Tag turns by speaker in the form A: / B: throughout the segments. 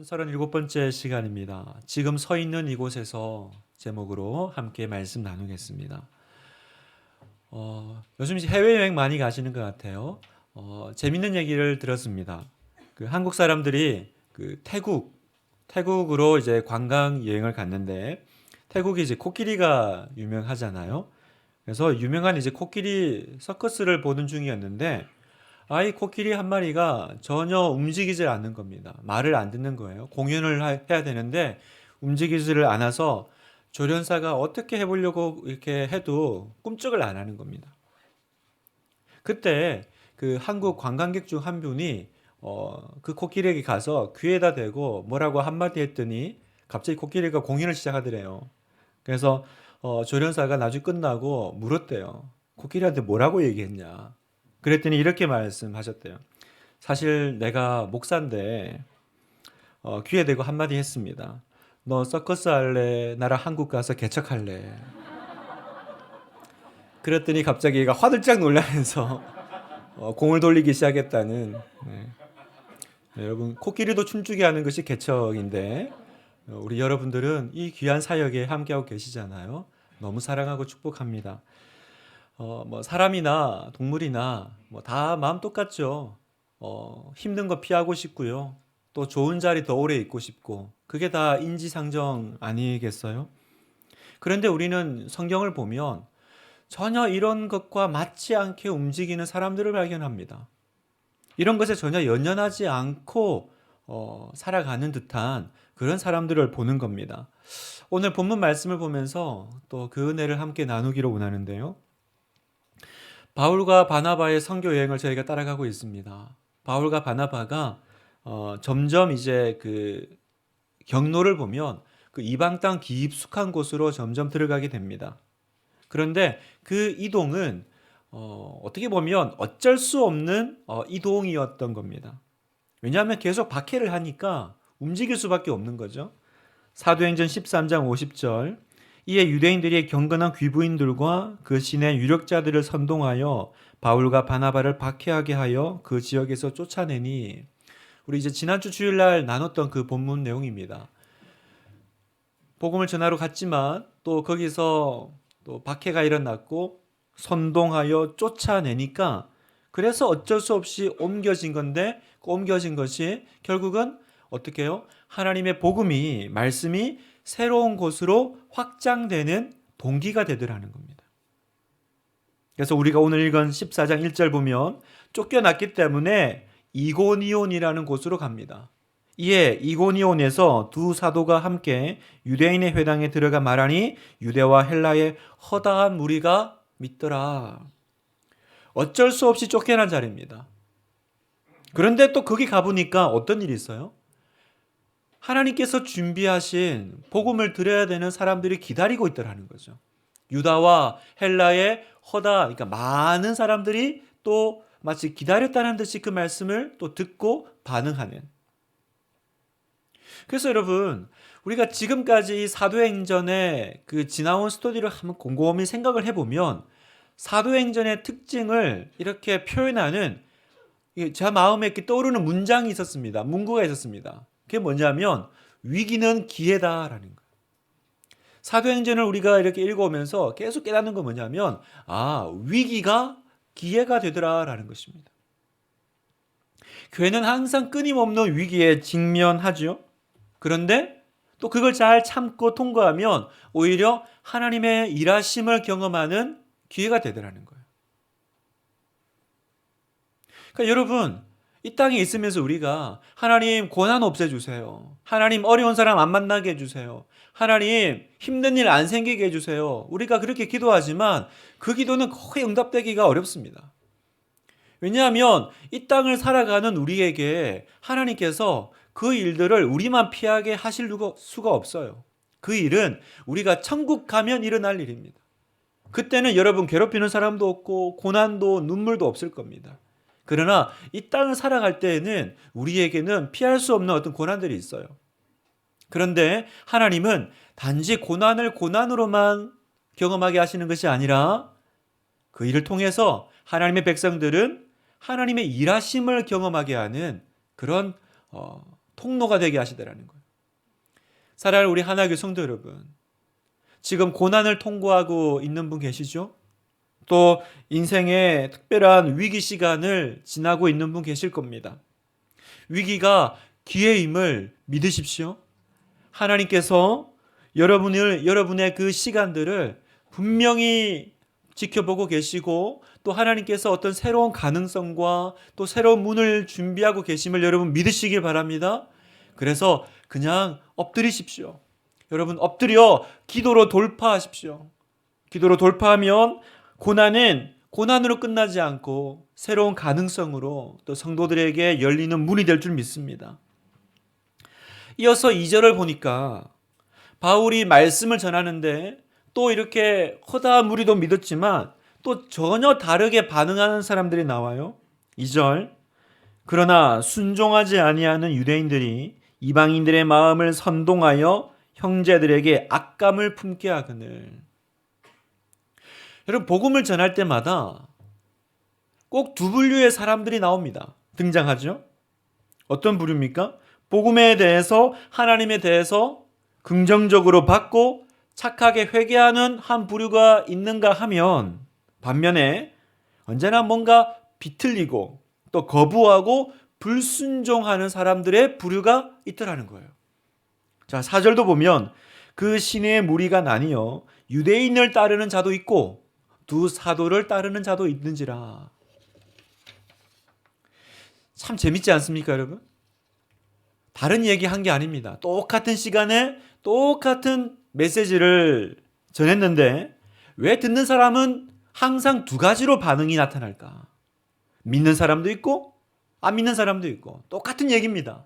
A: 37번째 시간입니다. 지금 서 있는 이곳에서 제목으로 함께 말씀 나누겠습니다. 요즘 해외여행 많이 가시는 것 같아요. 재밌는 얘기를 들었습니다. 한국 사람들이 태국으로 이제 관광 여행을 갔는데 태국이 이제 코끼리가 유명하잖아요. 그래서 유명한 이제 코끼리 서커스를 보는 중이었는데 아이 코끼리 한 마리가 전혀 움직이질 않는 겁니다. 말을 안 듣는 거예요. 공연을 해야 되는데 움직이지를 않아서 조련사가 어떻게 해보려고 이렇게 해도 꿈쩍을 안 하는 겁니다. 그때 그 한국 관광객 중 한 분이 그 코끼리에게 가서 귀에다 대고 뭐라고 한마디 했더니 갑자기 코끼리가 공연을 시작하더래요. 그래서 조련사가 나중에 끝나고 물었대요. 코끼리한테 뭐라고 얘기했냐? 그랬더니 이렇게 말씀하셨대요. 사실 내가 목사인데 귀에 대고 한마디 했습니다. 너 서커스 할래? 나랑 한국 가서 개척할래? 그랬더니 갑자기 얘가 화들짝 놀라면서 공을 돌리기 시작했다는. 네. 여러분 코끼리도 춤추게 하는 것이 개척인데 우리 여러분들은 이 귀한 사역에 함께하고 계시잖아요. 너무 사랑하고 축복합니다. 뭐 사람이나 동물이나 뭐 다 마음 똑같죠. 힘든 거 피하고 싶고요. 또 좋은 자리 더 오래 있고 싶고 그게 다 인지상정 아니겠어요? 그런데 우리는 성경을 보면 전혀 이런 것과 맞지 않게 움직이는 사람들을 발견합니다. 이런 것에 전혀 연연하지 않고 살아가는 듯한 그런 사람들을 보는 겁니다. 오늘 본문 말씀을 보면서 또 그 은혜를 함께 나누기로 원하는데요. 바울과 바나바의 선교 여행을 저희가 따라가고 있습니다. 바울과 바나바가 점점 이제 그 경로를 보면 그 이방 땅 깊숙한 곳으로 점점 들어가게 됩니다. 그런데 그 이동은 어떻게 보면 어쩔 수 없는 이동이었던 겁니다. 왜냐하면 계속 박해를 하니까 움직일 수밖에 없는 거죠. 사도행전 13장 50절 이에 유대인들이 경건한 귀부인들과 그 시내 유력자들을 선동하여 바울과 바나바를 박해하게 하여 그 지역에서 쫓아내니 우리 이제 지난주 주일날 나눴던 그 본문 내용입니다. 복음을 전하러 갔지만 또 거기서 또 박해가 일어났고 선동하여 쫓아내니까 그래서 어쩔 수 없이 옮겨진 건데 그 옮겨진 것이 결국은 어떻게 해요? 하나님의 복음이 말씀이 새로운 곳으로 확장되는 동기가 되더라는 겁니다. 그래서 우리가 오늘 읽은 14장 1절 보면 쫓겨났기 때문에 이고니온이라는 곳으로 갑니다. 이에 이고니온에서 두 사도가 함께 유대인의 회당에 들어가 말하니 유대와 헬라의 허다한 무리가 믿더라. 어쩔 수 없이 쫓겨난 자리입니다. 그런데 또 거기 가보니까 어떤 일이 있어요? 하나님께서 준비하신 복음을 들어야 되는 사람들이 기다리고 있더라는 거죠. 유다와 헬라의 그러니까 많은 사람들이 또 마치 기다렸다는 듯이 그 말씀을 또 듣고 반응하는. 그래서 여러분, 우리가 지금까지 이 사도행전의 그 지나온 스토리를 한번 곰곰이 생각을 해보면 사도행전의 특징을 이렇게 표현하는 제 마음에 이렇게 떠오르는 문장이 있었습니다. 문구가 있었습니다. 그게 뭐냐면 위기는 기회다라는 거예요. 사도행전을 우리가 이렇게 읽어오면서 계속 깨닫는 건 뭐냐면 위기가 기회가 되더라라는 것입니다. 교회는 항상 끊임없는 위기에 직면하죠. 그런데 또 그걸 잘 참고 통과하면 오히려 하나님의 일하심을 경험하는 기회가 되더라는 거예요. 그러니까 여러분 이 땅에 있으면서 우리가 하나님 고난 없애주세요. 하나님 어려운 사람 안 만나게 해주세요. 하나님 힘든 일 안 생기게 해주세요. 우리가 그렇게 기도하지만 그 기도는 거의 응답되기가 어렵습니다. 왜냐하면 이 땅을 살아가는 우리에게 하나님께서 그 일들을 우리만 피하게 하실 수가 없어요. 그 일은 우리가 천국 가면 일어날 일입니다. 그때는 여러분 괴롭히는 사람도 없고 고난도 눈물도 없을 겁니다. 그러나 이 땅을 살아갈 때에는 우리에게는 피할 수 없는 어떤 고난들이 있어요. 그런데 하나님은 단지 고난을 고난으로만 경험하게 하시는 것이 아니라 그 일을 통해서 하나님의 백성들은 하나님의 일하심을 경험하게 하는 그런 통로가 되게 하시더라는 거예요. 사랑하는 우리 하나교회 성도 여러분, 지금 고난을 통과하고 있는 분 계시죠? 또 인생의 특별한 위기 시간을 지나고 있는 분 계실 겁니다. 위기가 기회임을 믿으십시오. 하나님께서 여러분의 그 시간들을 분명히 지켜보고 계시고, 또 하나님께서 어떤 새로운 가능성과 또 새로운 문을 준비하고 계심을 여러분 믿으시길 바랍니다. 그래서 그냥 엎드리십시오. 여러분 엎드려 기도로 돌파하십시오. 기도로 돌파하면 고난은 고난으로 끝나지 않고 새로운 가능성으로 또 성도들에게 열리는 문이 될 줄 믿습니다. 이어서 2절을 보니까 바울이 말씀을 전하는데 또 이렇게 허다한 무리도 믿었지만 또 전혀 다르게 반응하는 사람들이 나와요. 2절, 그러나 순종하지 아니하는 유대인들이 이방인들의 마음을 선동하여 형제들에게 악감을 품게 하거늘. 여러분, 복음을 전할 때마다 꼭 두 분류의 사람들이 나옵니다. 등장하죠. 어떤 부류입니까? 복음에 대해서, 하나님에 대해서 긍정적으로 받고 착하게 회개하는 한 부류가 있는가 하면, 반면에 언제나 뭔가 비틀리고 또 거부하고 불순종하는 사람들의 부류가 있더라는 거예요. 자, 4절도 보면 그 시내의 무리가 나뉘어 유대인을 따르는 자도 있고 두 사도를 따르는 자도 있는지라. 참 재밌지 않습니까, 여러분? 다른 얘기 한 게 아닙니다. 똑같은 시간에 똑같은 메시지를 전했는데 왜 듣는 사람은 항상 두 가지로 반응이 나타날까? 믿는 사람도 있고 안 믿는 사람도 있고 똑같은 얘기입니다.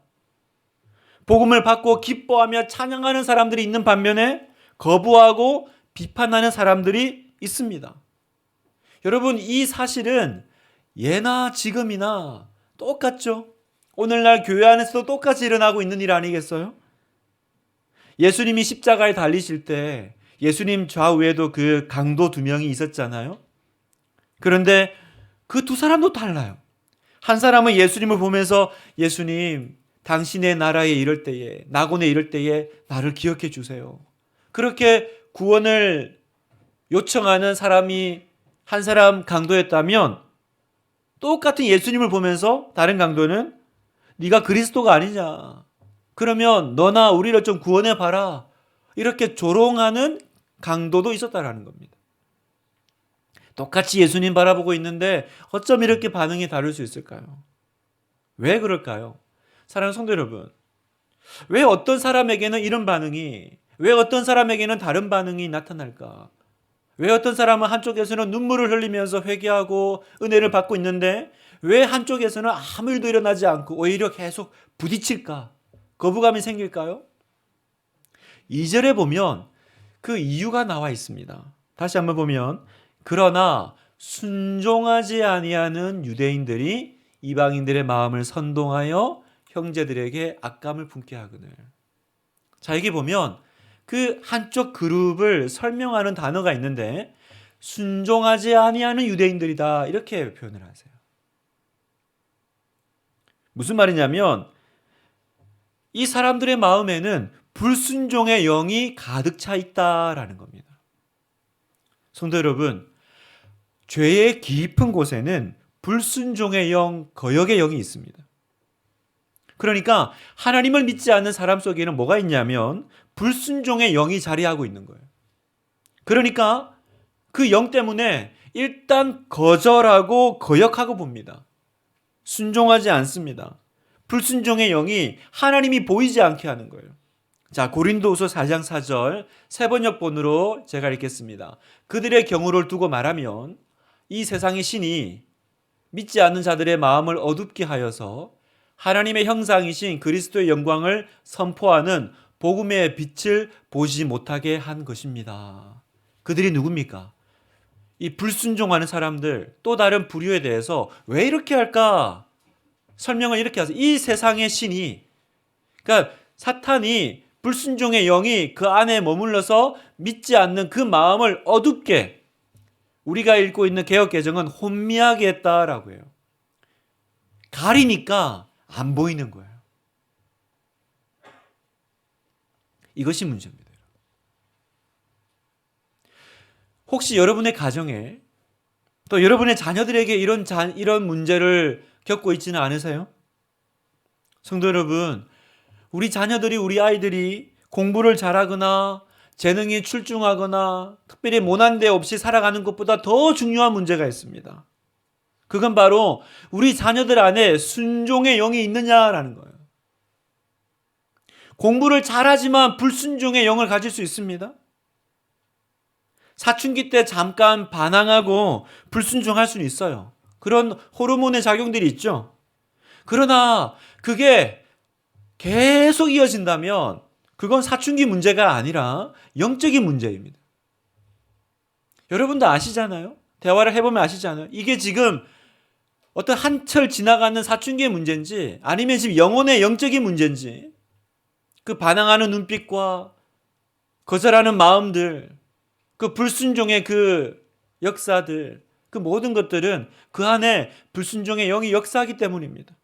A: 복음을 받고 기뻐하며 찬양하는 사람들이 있는 반면에 거부하고 비판하는 사람들이 있습니다. 여러분, 이 사실은 예나 지금이나 똑같죠? 오늘날 교회 안에서도 똑같이 일어나고 있는 일 아니겠어요? 예수님이 십자가에 달리실 때 예수님 좌우에도 그 강도 2명이 있었잖아요. 그런데 그 두 사람도 달라요. 한 사람은 예수님을 보면서 예수님, 당신의 나라에 이를 때에, 낙원에 이를 때에 나를 기억해 주세요. 그렇게 구원을 요청하는 사람이 한 사람 강도였다면, 똑같은 예수님을 보면서 다른 강도는 네가 그리스도가 아니냐, 그러면 너나 우리를 좀 구원해 봐라, 이렇게 조롱하는 강도도 있었다라는 겁니다. 똑같이 예수님 바라보고 있는데 어쩜 이렇게 반응이 다를 수 있을까요? 왜 그럴까요? 사랑하는 성도 여러분, 왜 어떤 사람에게는 이런 반응이, 왜 어떤 사람에게는 다른 반응이 나타날까? 왜 어떤 사람은 한쪽에서는 눈물을 흘리면서 회개하고 은혜를 받고 있는데 왜 한쪽에서는 아무 일도 일어나지 않고 오히려 계속 부딪힐까? 거부감이 생길까요? 2절에 보면 그 이유가 나와 있습니다. 다시 한번 보면, 그러나 순종하지 아니하는 유대인들이 이방인들의 마음을 선동하여 형제들에게 악감을 품게 하거늘. 자, 여기 보면 그 한쪽 그룹을 설명하는 단어가 있는데 순종하지 아니하는 유대인들이다, 이렇게 표현을 하세요. 무슨 말이냐면 이 사람들의 마음에는 불순종의 영이 가득 차 있다라는 겁니다. 성도 여러분, 죄의 깊은 곳에는 불순종의 영, 거역의 영이 있습니다. 그러니까 하나님을 믿지 않는 사람 속에는 뭐가 있냐면 불순종의 영이 자리하고 있는 거예요. 그러니까 그 영 때문에 일단 거절하고 거역하고 봅니다. 순종하지 않습니다. 불순종의 영이 하나님이 보이지 않게 하는 거예요. 자, 고린도후서 4장 4절 세 번역본으로 제가 읽겠습니다. 그들의 경우를 두고 말하면 이 세상의 신이 믿지 않는 자들의 마음을 어둡게 하여서 하나님의 형상이신 그리스도의 영광을 선포하는 복음의 빛을 보지 못하게 한 것입니다. 그들이 누굽니까? 이 불순종하는 사람들, 또 다른 부류에 대해서 왜 이렇게 할까? 설명을 이렇게 하세요. 이 세상의 신이, 그러니까 사탄이, 불순종의 영이 그 안에 머물러서 믿지 않는 그 마음을 어둡게, 우리가 읽고 있는 개역개정은 혼미하게 했다라고 해요. 가리니까 안 보이는 거예요. 이것이 문제입니다. 혹시 여러분의 가정에 또 여러분의 자녀들에게 이런 문제를 겪고 있지는 않으세요? 성도 여러분, 우리 자녀들이, 우리 아이들이 공부를 잘하거나 재능이 출중하거나 특별히 모난데 없이 살아가는 것보다 더 중요한 문제가 있습니다. 그건 바로 우리 자녀들 안에 순종의 영이 있느냐라는 거예요. 공부를 잘하지만 불순종의 영을 가질 수 있습니다. 사춘기 때 잠깐 반항하고 불순종할 수는 있어요. 그런 호르몬의 작용들이 있죠. 그러나 그게 계속 이어진다면 그건 사춘기 문제가 아니라 영적인 문제입니다. 여러분도 아시잖아요. 대화를 해보면 아시잖아요. 이게 지금 어떤 한철 지나가는 사춘기의 문제인지 아니면 지금 영혼의 영적인 문제인지 그 반항하는 눈빛과 거절하는 마음들, 그 불순종의 그 역사들, 그 모든 것들은 그 안에 불순종의 영이 역사하기 때문입니다.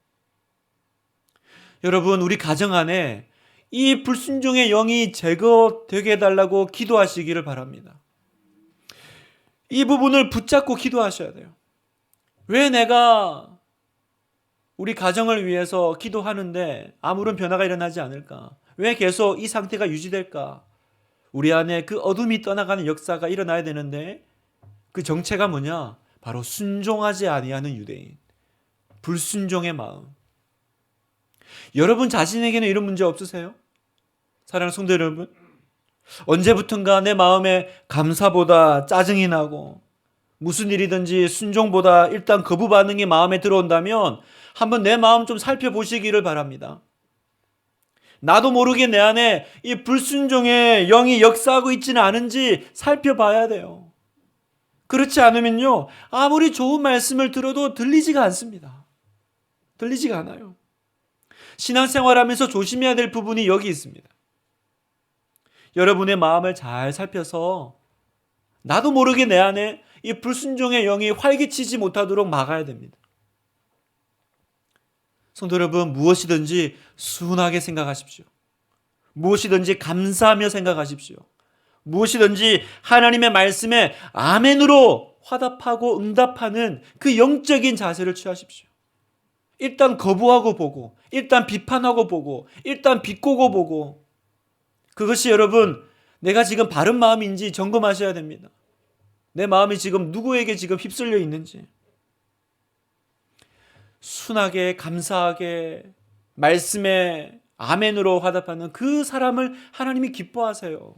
A: 여러분, 우리 가정 안에 이 불순종의 영이 제거되게 해달라고 기도하시기를 바랍니다. 이 부분을 붙잡고 기도하셔야 돼요. 왜 내가 우리 가정을 위해서 기도하는데 아무런 변화가 일어나지 않을까? 왜 계속 이 상태가 유지될까? 우리 안에 그 어둠이 떠나가는 역사가 일어나야 되는데 그 정체가 뭐냐? 바로 순종하지 아니하는 유대인, 불순종의 마음. 여러분 자신에게는 이런 문제 없으세요? 사랑하는 성도 여러분, 언제부턴가 내 마음에 감사보다 짜증이 나고 무슨 일이든지 순종보다 일단 거부 반응이 마음에 들어온다면 한번 내 마음 좀 살펴보시기를 바랍니다. 나도 모르게 내 안에 이 불순종의 영이 역사하고 있지는 않은지 살펴봐야 돼요. 그렇지 않으면요, 아무리 좋은 말씀을 들어도 들리지가 않습니다. 들리지가 않아요. 신앙생활하면서 조심해야 될 부분이 여기 있습니다. 여러분의 마음을 잘 살펴서 나도 모르게 내 안에 이 불순종의 영이 활기치지 못하도록 막아야 됩니다. 성도 여러분, 무엇이든지 순하게 생각하십시오. 무엇이든지 감사하며 생각하십시오. 무엇이든지 하나님의 말씀에 아멘으로 화답하고 응답하는 그 영적인 자세를 취하십시오. 일단 거부하고 보고, 일단 비판하고 보고, 일단 비꼬고 보고, 그것이 여러분 내가 지금 바른 마음인지 점검하셔야 됩니다. 내 마음이 지금 누구에게 지금 휩쓸려 있는지. 순하게 감사하게 말씀에 아멘으로 화답하는 그 사람을 하나님이 기뻐하세요.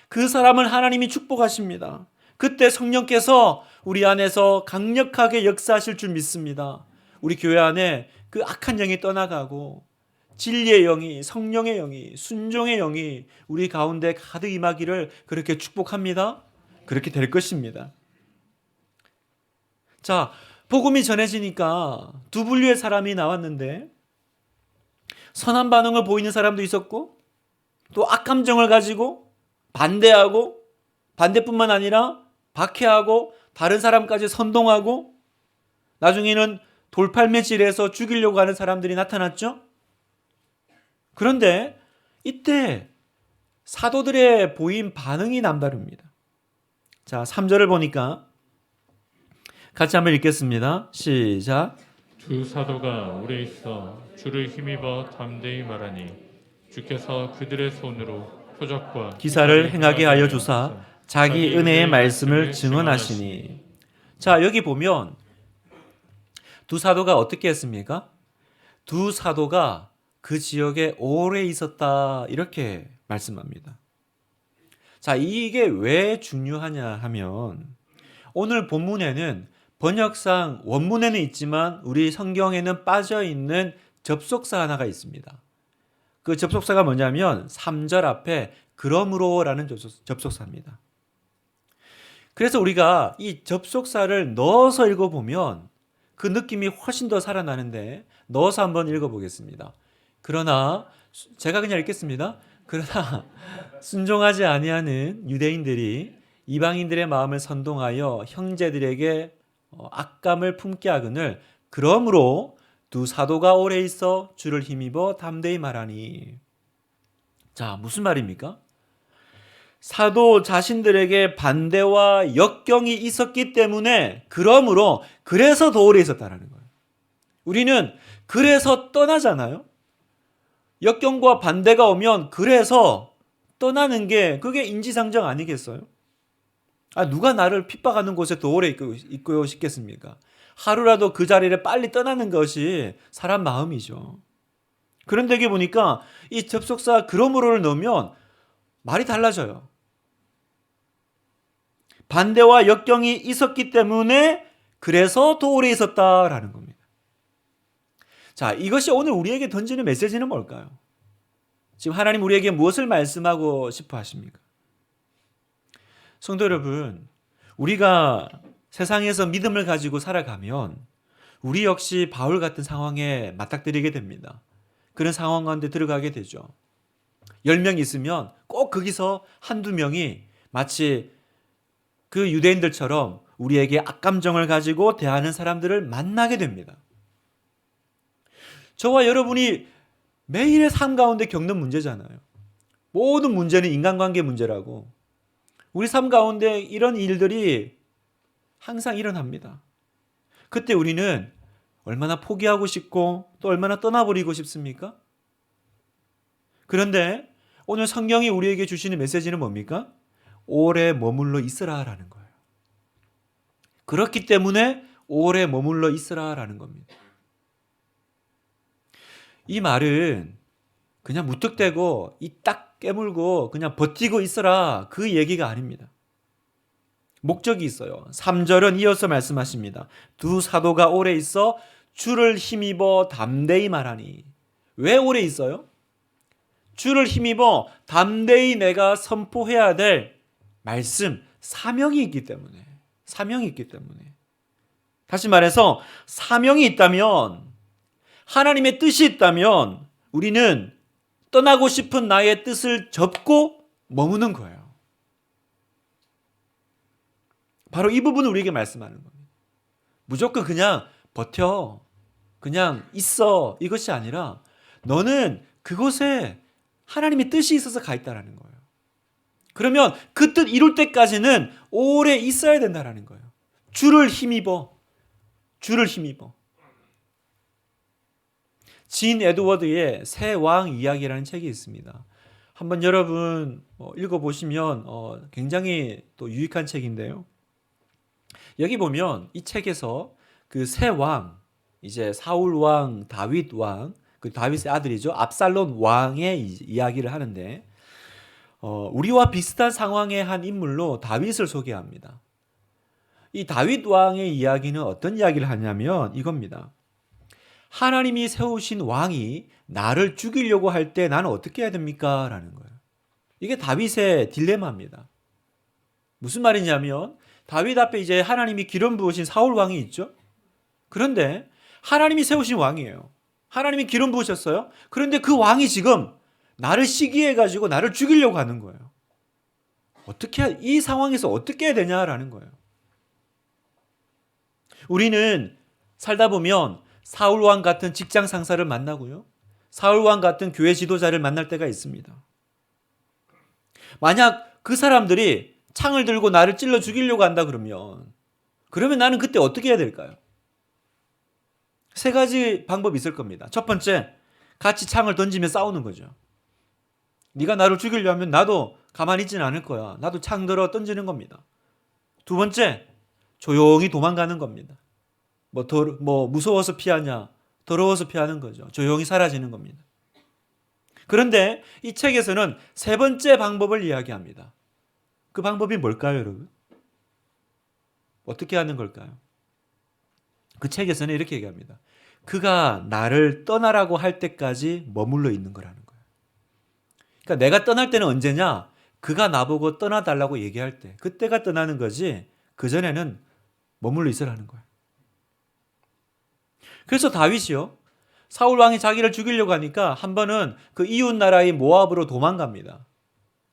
A: 그 사람을 하나님이 축복하십니다. 그때 성령께서 우리 안에서 강력하게 역사하실 줄 믿습니다. 우리 교회 안에 그 악한 영이 떠나가고 진리의 영이, 성령의 영이, 순종의 영이 우리 가운데 가득 임하기를 그렇게 축복합니다. 그렇게 될 것입니다. 자, 복음이 전해지니까 두 분류의 사람이 나왔는데 선한 반응을 보이는 사람도 있었고 또 악감정을 가지고 반대하고 반대뿐만 아니라 박해하고 다른 사람까지 선동하고 나중에는 돌팔매질해서 죽이려고 하는 사람들이 나타났죠. 그런데 이때 사도들의 보인 반응이 남다릅니다. 자, 3절을 보니까 같이 한번 읽겠습니다. 시작.
B: 두 사도가 오래 있어 주를 힘입어 담대히 말하니 주께서 그들의 손으로 표적과
A: 기사를 행하게 하여 주사 자기 은혜의 말씀을 증언하시니. 자, 여기 보면 두 사도가 어떻게 했습니까? 두 사도가 그 지역에 오래 있었다 이렇게 말씀합니다. 자, 이게 왜 중요하냐 하면 오늘 본문에는 번역상 원문에는 있지만 우리 성경에는 빠져있는 접속사 하나가 있습니다. 그 접속사가 뭐냐면 3절 앞에 그러므로라는 접속사입니다. 그래서 우리가 이 접속사를 넣어서 읽어보면 그 느낌이 훨씬 더 살아나는데 넣어서 한번 읽어보겠습니다. 그러나 제가 그냥 읽겠습니다. 그러나 순종하지 아니하는 유대인들이 이방인들의 마음을 선동하여 형제들에게 악감을 품게 하거늘 그러므로 두 사도가 오래 있어 주를 힘입어 담대히 말하니. 자, 무슨 말입니까? 사도 자신들에게 반대와 역경이 있었기 때문에 그래서 더 오래 있었다라는 거예요. 우리는 그래서 떠나잖아요. 역경과 반대가 오면 그래서 떠나는 게 그게 인지상정 아니겠어요? 누가 나를 핍박하는 곳에 더 오래 있고 싶겠습니까? 하루라도 그 자리를 빨리 떠나는 것이 사람 마음이죠. 그런데 여기 보니까 이 접속사 그러므로를 넣으면 말이 달라져요. 반대와 역경이 있었기 때문에 그래서 더 오래 있었다라는 겁니다. 자, 이것이 오늘 우리에게 던지는 메시지는 뭘까요? 지금 하나님 우리에게 무엇을 말씀하고 싶어 하십니까? 성도 여러분, 우리가 세상에서 믿음을 가지고 살아가면 우리 역시 바울 같은 상황에 맞닥뜨리게 됩니다. 그런 상황 가운데 들어가게 되죠. 10명 있으면 꼭 거기서 한두 명이 마치 그 유대인들처럼 우리에게 악감정을 가지고 대하는 사람들을 만나게 됩니다. 저와 여러분이 매일의 삶 가운데 겪는 문제잖아요. 모든 문제는 인간관계 문제라고. 우리 삶 가운데 이런 일들이 항상 일어납니다. 그때 우리는 얼마나 포기하고 싶고 또 얼마나 떠나버리고 싶습니까? 그런데 오늘 성경이 우리에게 주시는 메시지는 뭡니까? 오래 머물러 있으라라는 거예요. 그렇기 때문에 오래 머물러 있으라라는 겁니다. 이 말은 그냥 무턱대고 이 딱 깨물고 그냥 버티고 있어라 그 얘기가 아닙니다. 목적이 있어요. 3절은 이어서 말씀하십니다. 두 사도가 오래 있어 주를 힘입어 담대히 말하니. 왜 오래 있어요? 주를 힘입어 담대히 내가 선포해야 될 말씀, 사명이 있기 때문에. 다시 말해서 사명이 있다면, 하나님의 뜻이 있다면 우리는 떠나고 싶은 나의 뜻을 접고 머무는 거예요. 바로 이 부분을 우리에게 말씀하는 겁니다. 무조건 그냥 버텨, 그냥 있어, 이것이 아니라 너는 그곳에 하나님의 뜻이 있어서 가 있다라는 거예요. 그러면 그 뜻 이룰 때까지는 오래 있어야 된다라는 거예요. 주를 힘입어. 진 에드워드의 새 왕 이야기라는 책이 있습니다. 한번 여러분 읽어보시면 굉장히 또 유익한 책인데요. 여기 보면 이 책에서 그 새 왕, 이제 사울 왕, 다윗 왕, 그 다윗의 아들이죠. 압살롬 왕의 이야기를 하는데 우리와 비슷한 상황의 한 인물로 다윗을 소개합니다. 이 다윗 왕의 이야기는 어떤 이야기를 하냐면 이겁니다. 하나님이 세우신 왕이 나를 죽이려고 할 때 나는 어떻게 해야 됩니까? 라는 거예요. 이게 다윗의 딜레마입니다. 무슨 말이냐면 다윗 앞에 이제 하나님이 기름 부으신 사울 왕이 있죠. 그런데 하나님이 세우신 왕이에요. 하나님이 기름 부으셨어요. 그런데 그 왕이 지금 나를 시기해가지고 나를 죽이려고 하는 거예요. 이 상황에서 어떻게 해야 되냐라는 거예요. 우리는 살다 보면 사울 왕 같은 직장 상사를 만나고요. 사울 왕 같은 교회 지도자를 만날 때가 있습니다. 만약 그 사람들이 창을 들고 나를 찔러 죽이려고 한다 그러면 나는 그때 어떻게 해야 될까요? 세 가지 방법이 있을 겁니다. 첫 번째, 같이 창을 던지며 싸우는 거죠. 네가 나를 죽이려 하면 나도 가만히 있지는 않을 거야. 나도 창 들어 던지는 겁니다. 두 번째, 조용히 도망가는 겁니다. 무서워서 피하냐? 더러워서 피하는 거죠. 조용히 사라지는 겁니다. 그런데 이 책에서는 세 번째 방법을 이야기합니다. 그 방법이 뭘까요, 여러분? 어떻게 하는 걸까요? 그 책에서는 이렇게 얘기합니다. 그가 나를 떠나라고 할 때까지 머물러 있는 거라는 거예요. 그러니까 내가 떠날 때는 언제냐? 그가 나보고 떠나달라고 얘기할 때. 그때가 떠나는 거지 그전에는 머물러 있으라는 거예요. 그래서 다윗이요. 사울 왕이 자기를 죽이려고 하니까 한 번은 그 이웃 나라의 모압으로 도망갑니다.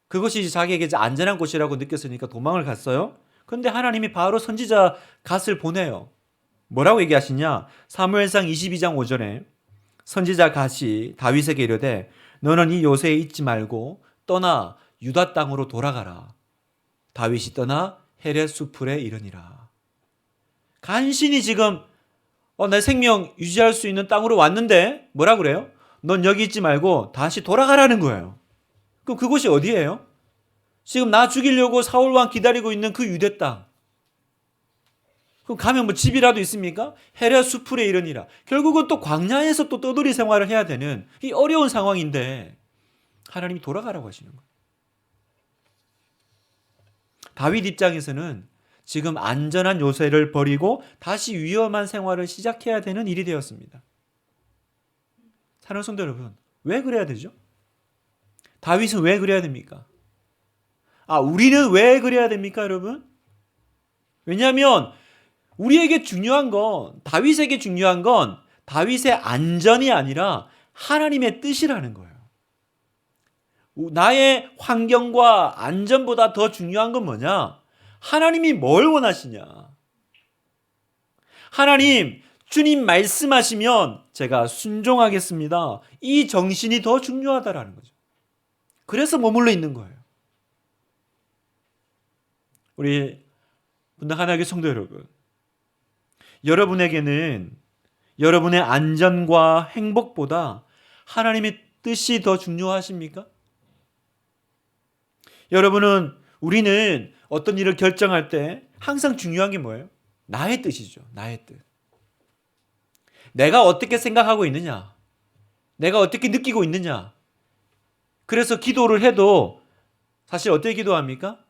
A: 그것이 자기에게 안전한 곳이라고 느꼈으니까 도망을 갔어요. 그런데 하나님이 바로 선지자 갓을 보내요. 뭐라고 얘기하시냐? 사무엘상 22장 5절에 선지자 갓이 다윗에게 이르되 너는 이 요새에 있지 말고 떠나 유다 땅으로 돌아가라. 다윗이 떠나 헤렛 수풀에 이르니라. 간신히 지금 내 생명 유지할 수 있는 땅으로 왔는데 뭐라 그래요? 넌 여기 있지 말고 다시 돌아가라는 거예요. 그럼 그곳이 어디예요? 지금 나 죽이려고 사울 왕 기다리고 있는 그 유대 땅. 그럼 가면 뭐 집이라도 있습니까? 헤렛 수풀에 이르니라. 결국은 또 광야에서 또 떠돌이 생활을 해야 되는 이 어려운 상황인데 하나님이 돌아가라고 하시는 거예요. 다윗 입장에서는 지금 안전한 요새를 버리고 다시 위험한 생활을 시작해야 되는 일이 되었습니다. 사랑하는 성도 여러분, 왜 그래야 되죠? 다윗은 왜 그래야 됩니까? 우리는 왜 그래야 됩니까, 여러분? 왜냐하면 우리에게 중요한 건, 다윗에게 중요한 건 다윗의 안전이 아니라 하나님의 뜻이라는 거예요. 나의 환경과 안전보다 더 중요한 건 뭐냐? 하나님이 뭘 원하시냐? 하나님, 주님 말씀하시면 제가 순종하겠습니다. 이 정신이 더 중요하다라는 거죠. 그래서 머물러 있는 거예요. 우리 분당 하나님의 성도 여러분, 여러분에게는 여러분의 안전과 행복보다 하나님의 뜻이 더 중요하십니까? 우리는 어떤 일을 결정할 때 항상 중요한 게 뭐예요? 나의 뜻이죠. 나의 뜻. 내가 어떻게 생각하고 있느냐? 내가 어떻게 느끼고 있느냐? 그래서 기도를 해도 사실 어떻게 기도합니까?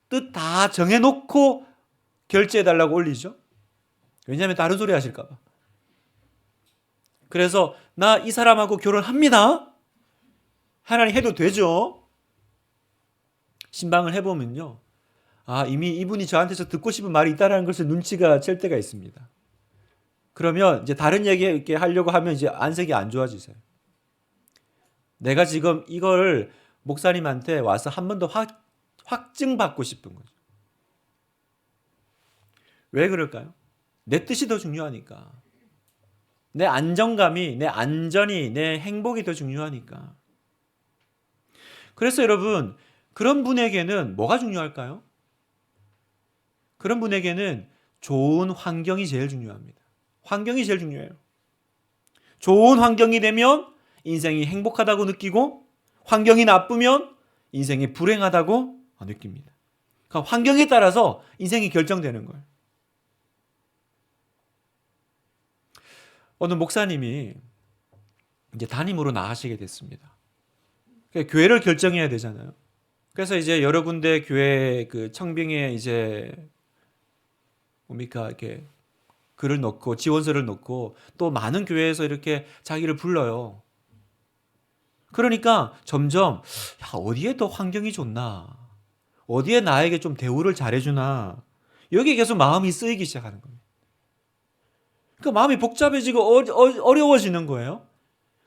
A: 뜻 다 정해놓고 결제해달라고 올리죠. 왜냐하면 다른 소리 하실까 봐. 그래서 나 이 사람하고 결혼합니다. 하나님 해도 되죠. 신방을 해보면요. 이미 이분이 저한테서 듣고 싶은 말이 있다는 것을 눈치가 챌 때가 있습니다. 그러면 이제 다른 얘기 이렇게 하려고 하면 이제 안색이 안 좋아지세요. 내가 지금 이걸 목사님한테 와서 한 번 더 확증받고 싶은 거죠. 왜 그럴까요? 내 뜻이 더 중요하니까. 내 안정감이, 내 안전이, 내 행복이 더 중요하니까. 그래서 여러분, 그런 분에게는 뭐가 중요할까요? 그런 분에게는 좋은 환경이 제일 중요합니다. 환경이 제일 중요해요. 좋은 환경이 되면 인생이 행복하다고 느끼고, 환경이 나쁘면 인생이 불행하다고 느낍니다. 그러니까 환경에 따라서 인생이 결정되는 거예요. 어느 목사님이 이제 담임으로 나가시게 됐습니다. 그러니까 교회를 결정해야 되잖아요. 그래서 이제 여러 군데 교회 그 청빙에 이제 이렇게 글을 넣고 지원서를 넣고 또 많은 교회에서 이렇게 자기를 불러요. 그러니까 점점 어디에 더 환경이 좋나? 어디에 나에게 좀 대우를 잘해주나? 여기에 계속 마음이 쓰이기 시작하는 겁니다. 그러니까 마음이 복잡해지고 어려워지는 거예요.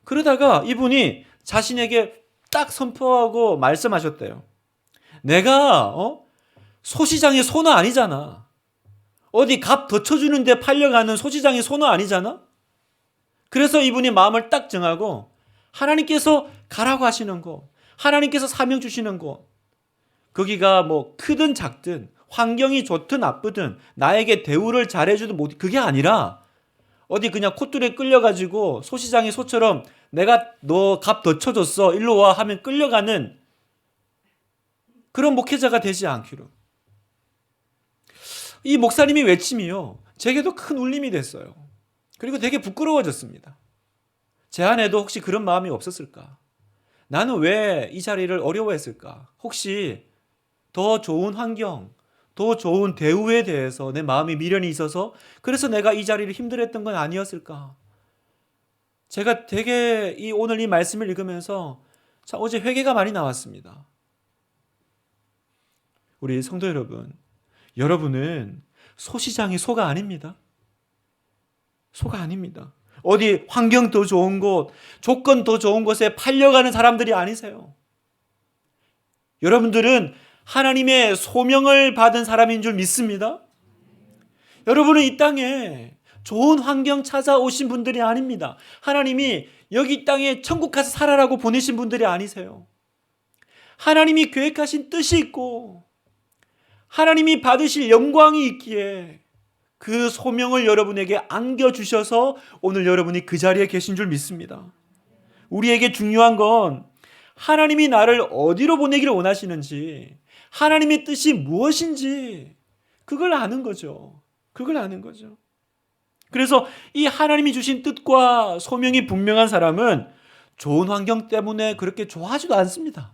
A: 그러다가 이분이 자신에게 딱 선포하고 말씀하셨대요. 내가 소시장의 소는 아니잖아. 어디 값 더 쳐주는데 팔려가는 소시장의 소는 아니잖아. 그래서 이분이 마음을 딱 정하고 하나님께서 가라고 하시는 곳, 하나님께서 사명 주시는 곳, 거기가 뭐 크든 작든 환경이 좋든 나쁘든 나에게 대우를 잘해주든 못, 그게 아니라 어디 그냥 콧줄에 끌려가지고 소시장의 소처럼 내가 너 값 더 쳐줬어 일로 와 하면 끌려가는 그런 목회자가 되지 않기로. 이 목사님이 외침이요, 제게도 큰 울림이 됐어요. 그리고 되게 부끄러워졌습니다. 제 안에도 혹시 그런 마음이 없었을까? 나는 왜 이 자리를 어려워했을까? 혹시 더 좋은 환경, 더 좋은 대우에 대해서 내 마음이 미련이 있어서 그래서 내가 이 자리를 힘들었던 건 아니었을까? 제가 되게 오늘 이 말씀을 읽으면서 어제 회개가 많이 나왔습니다. 우리 성도 여러분, 여러분은 소시장의 소가 아닙니다. 소가 아닙니다. 어디 환경 더 좋은 곳, 조건 더 좋은 곳에 팔려가는 사람들이 아니세요. 여러분들은 하나님의 소명을 받은 사람인 줄 믿습니다. 여러분은 이 땅에 좋은 환경 찾아오신 분들이 아닙니다. 하나님이 여기 땅에 천국 가서 살아라고 보내신 분들이 아니세요. 하나님이 계획하신 뜻이 있고 하나님이 받으실 영광이 있기에 그 소명을 여러분에게 안겨주셔서 오늘 여러분이 그 자리에 계신 줄 믿습니다. 우리에게 중요한 건 하나님이 나를 어디로 보내기를 원하시는지, 하나님의 뜻이 무엇인지 그걸 아는 거죠. 그걸 아는 거죠. 그래서 이 하나님이 주신 뜻과 소명이 분명한 사람은 좋은 환경 때문에 그렇게 좋아하지도 않습니다.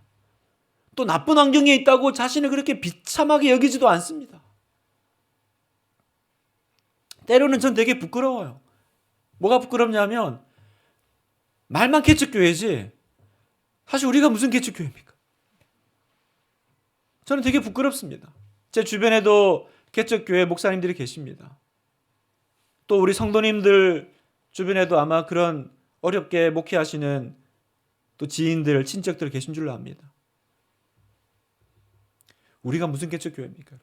A: 또 나쁜 환경에 있다고 자신을 그렇게 비참하게 여기지도 않습니다. 때로는 전 되게 부끄러워요. 뭐가 부끄럽냐면 말만 개척교회지 사실 우리가 무슨 개척교회입니까? 저는 되게 부끄럽습니다. 제 주변에도 개척교회 목사님들이 계십니다. 또 우리 성도님들 주변에도 아마 그런 어렵게 목회하시는 또 지인들, 친척들 계신 줄로 압니다. 우리가 무슨 개척교회입니까?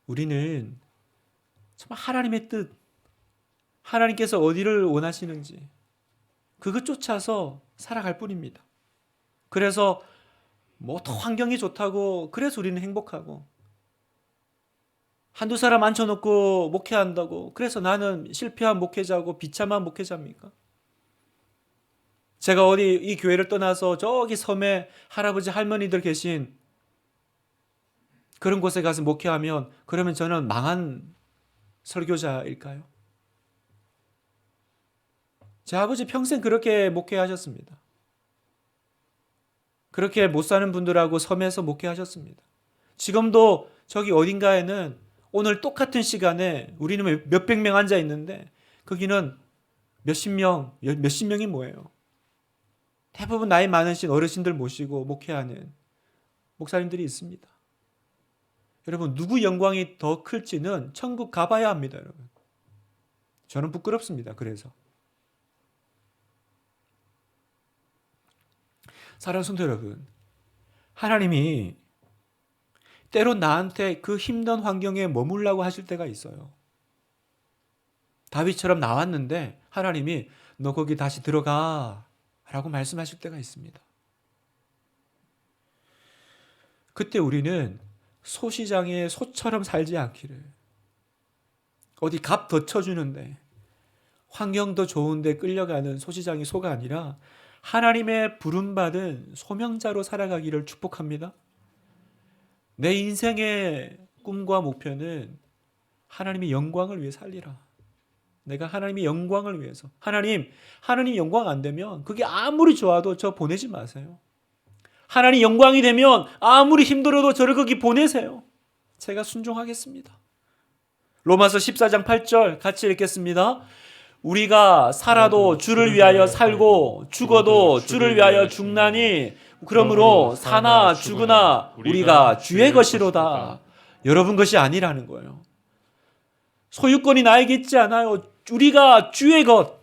A: 우리는 정말 하나님의 뜻, 하나님께서 어디를 원하시는지 그것 쫓아서 살아갈 뿐입니다. 그래서 뭐 더 환경이 좋다고 그래서 우리는 행복하고 한두 사람 앉혀놓고 목회한다고 그래서 나는 실패한 목회자고 비참한 목회자입니까? 제가 어디 이 교회를 떠나서 저기 섬에 할아버지 할머니들 계신 그런 곳에 가서 목회하면 그러면 저는 망한 설교자일까요? 제 아버지 평생 그렇게 목회하셨습니다. 그렇게 못 사는 분들하고 섬에서 목회하셨습니다. 지금도 저기 어딘가에는 오늘 똑같은 시간에 우리는 몇백 명 앉아 있는데 거기는 몇십 명이 뭐예요? 대부분 나이 많으신 어르신들 모시고 목회하는 목사님들이 있습니다. 여러분 누구 영광이 더 클지는 천국 가봐야 합니다. 여러분 저는 부끄럽습니다. 그래서 사랑하는 성도 여러분, 하나님이 때론 나한테 그 힘든 환경에 머물라고 하실 때가 있어요. 다윗처럼 나왔는데 하나님이 너 거기 다시 들어가 라고 말씀하실 때가 있습니다. 그때 우리는 소시장의 소처럼 살지 않기를, 어디 값 더 쳐주는데 환경도 좋은데 끌려가는 소시장의 소가 아니라 하나님의 부름받은 소명자로 살아가기를 축복합니다. 내 인생의 꿈과 목표는 하나님의 영광을 위해 살리라. 내가 하나님의 영광을 위해서. 하나님 영광 안 되면 그게 아무리 좋아도 저 보내지 마세요. 하나님 영광이 되면 아무리 힘들어도 저를 거기 보내세요. 제가 순종하겠습니다. 로마서 14장 8절 같이 읽겠습니다. 우리가 살아도 주를 위하여 살고 죽어도 주를 위하여 죽나니 그러므로 사나 죽으나 우리가 주의 것이로다. 여러분 것이 아니라는 거예요. 소유권이 나에게 있지 않아요. 우리가 주의 것.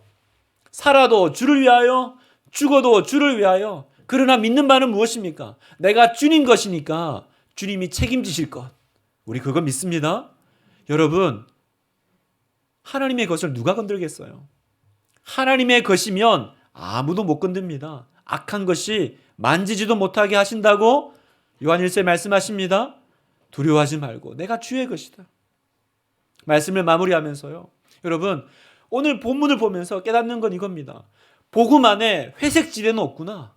A: 살아도 주를 위하여 죽어도 주를 위하여. 그러나 믿는 바는 무엇입니까? 내가 주님 것이니까 주님이 책임지실 것. 우리 그거 믿습니다. 여러분 하나님의 것을 누가 건들겠어요? 하나님의 것이면 아무도 못 건듭니다. 악한 것이 만지지도 못하게 하신다고 요한 1세 말씀하십니다. 두려워하지 말고 내가 주의 것이다. 말씀을 마무리하면서요. 여러분 오늘 본문을 보면서 깨닫는 건 이겁니다. 복음 안에 회색 지대는 없구나.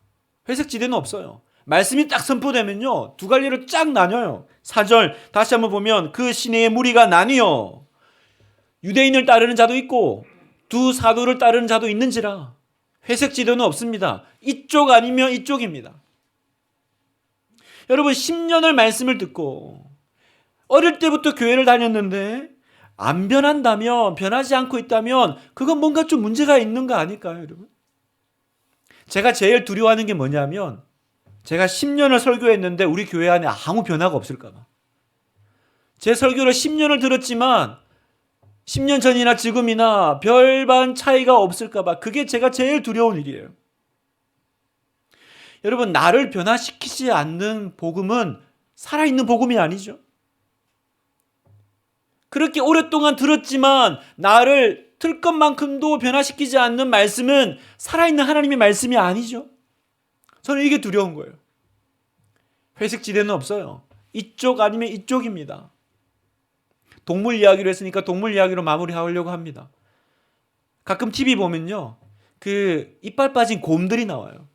A: 회색 지대는 없어요. 말씀이 딱 선포되면요. 두 갈래로 쫙 나뉘어요. 4절 다시 한번 보면 그 시내의 무리가 나뉘어 유대인을 따르는 자도 있고 두 사도를 따르는 자도 있는지라 회색 지대는 없습니다. 이쪽 아니면 이쪽입니다. 여러분 10년을 말씀을 듣고 어릴 때부터 교회를 다녔는데 안 변한다면 변하지 않고 있다면 그건 뭔가 좀 문제가 있는 거 아닐까요, 여러분? 제가 제일 두려워하는 게 뭐냐면 제가 10년을 설교했는데 우리 교회 안에 아무 변화가 없을까 봐. 제 설교를 10년을 들었지만 10년 전이나 지금이나 별반 차이가 없을까 봐. 그게 제가 제일 두려운 일이에요. 여러분 나를 변화시키지 않는 복음은 살아있는 복음이 아니죠. 그렇게 오랫동안 들었지만 나를 틀 것만큼도 변화시키지 않는 말씀은 살아있는 하나님의 말씀이 아니죠. 저는 이게 두려운 거예요. 회색 지대는 없어요. 이쪽 아니면 이쪽입니다. 동물 이야기를 했으니까 동물 이야기로 마무리하려고 합니다. 가끔 TV 보면요, 그 이빨 빠진 곰들이 나와요.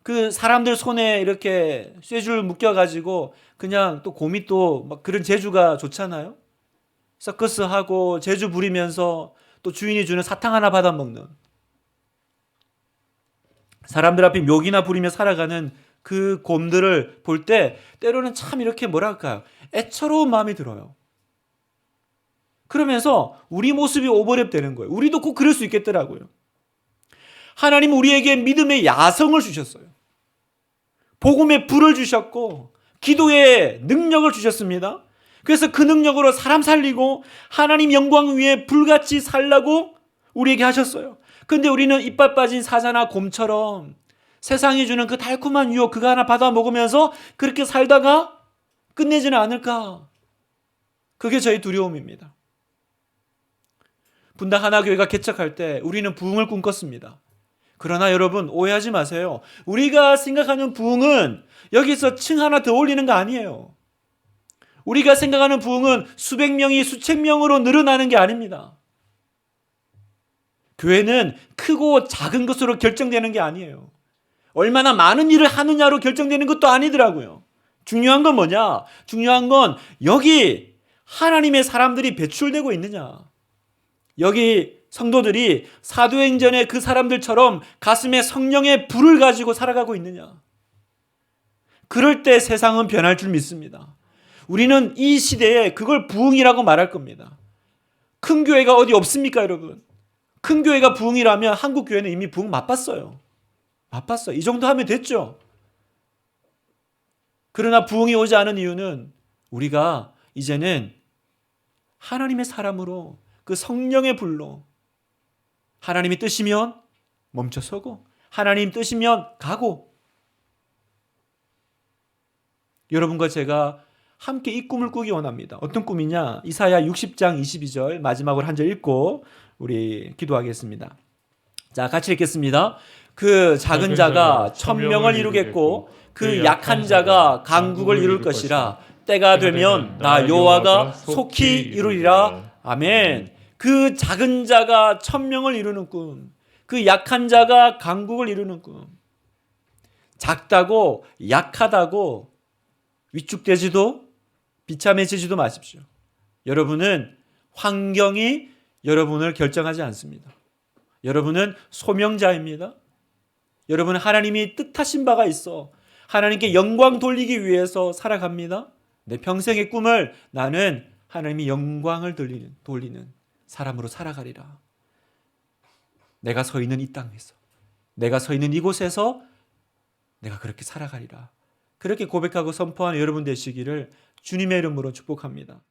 A: 그 사람들 손에 이렇게 쇠줄 묶여가지고 그냥 또 곰이 또 막 그런 재주가 좋잖아요. 서커스 하고 재주 부리면서 또 주인이 주는 사탕 하나 받아 먹는, 사람들 앞에 묘기나 부리며 살아가는 그 곰들을 볼 때 때로는 참 이렇게 뭐랄까요, 애처로운 마음이 들어요. 그러면서 우리 모습이 오버랩 되는 거예요. 우리도 꼭 그럴 수 있겠더라고요. 하나님은 우리에게 믿음의 야성을 주셨어요. 복음의 불을 주셨고 기도의 능력을 주셨습니다. 그래서 그 능력으로 사람 살리고 하나님 영광 위에 불같이 살라고 우리에게 하셨어요. 근데 우리는 이빨 빠진 사자나 곰처럼 세상이 주는 그 달콤한 유혹 그거 하나 받아 먹으면서 그렇게 살다가 끝내지는 않을까? 그게 저희 두려움입니다. 분당 하나교회가 개척할 때 우리는 부흥을 꿈꿨습니다. 그러나 여러분 오해하지 마세요. 우리가 생각하는 부흥은 여기서 층 하나 더 올리는 거 아니에요. 우리가 생각하는 부흥은 수백 명이 수천 명으로 늘어나는 게 아닙니다. 교회는 크고 작은 것으로 결정되는 게 아니에요. 얼마나 많은 일을 하느냐로 결정되는 것도 아니더라고요. 중요한 건 뭐냐? 중요한 건 여기 하나님의 사람들이 배출되고 있느냐. 여기 성도들이 사도행전의 그 사람들처럼 가슴에 성령의 불을 가지고 살아가고 있느냐. 그럴 때 세상은 변할 줄 믿습니다. 우리는 이 시대에 그걸 부흥이라고 말할 겁니다. 큰 교회가 어디 없습니까, 여러분? 큰 교회가 부흥이라면 한국 교회는 이미 부흥 맛봤어요. 맛봤어요. 이 정도 하면 됐죠. 그러나 부흥이 오지 않은 이유는 우리가 이제는 하나님의 사람으로 그 성령의 불로 하나님이 뜻이면 멈춰서고 하나님 뜻이면 가고, 여러분과 제가 함께 이 꿈을 꾸기 원합니다. 어떤 꿈이냐? 이사야 60장 22절 마지막으로 한 절 읽고 우리 기도하겠습니다. 자, 같이 읽겠습니다. 그 작은 자가 천명을 이루겠고 그 약한 자가 강국을 이룰 것이라. 때가 되면 나 여호와가 속히 이루리라. 아멘. 그 작은 자가 천명을 이루는 꿈, 그 약한 자가 강국을 이루는 꿈. 작다고 약하다고 위축되지도 비참해지지도 마십시오. 여러분은 환경이 여러분을 결정하지 않습니다. 여러분은 소명자입니다. 여러분은 하나님이 뜻하신 바가 있어 하나님께 영광 돌리기 위해서 살아갑니다. 내 평생의 꿈을 나는 하나님이 영광을 돌리는 사람으로 살아가리라. 내가 서 있는 이 땅에서, 내가 서 있는 이곳에서 내가 그렇게 살아가리라. 그렇게 고백하고 선포하는 여러분 되시기를 주님의 이름으로 축복합니다.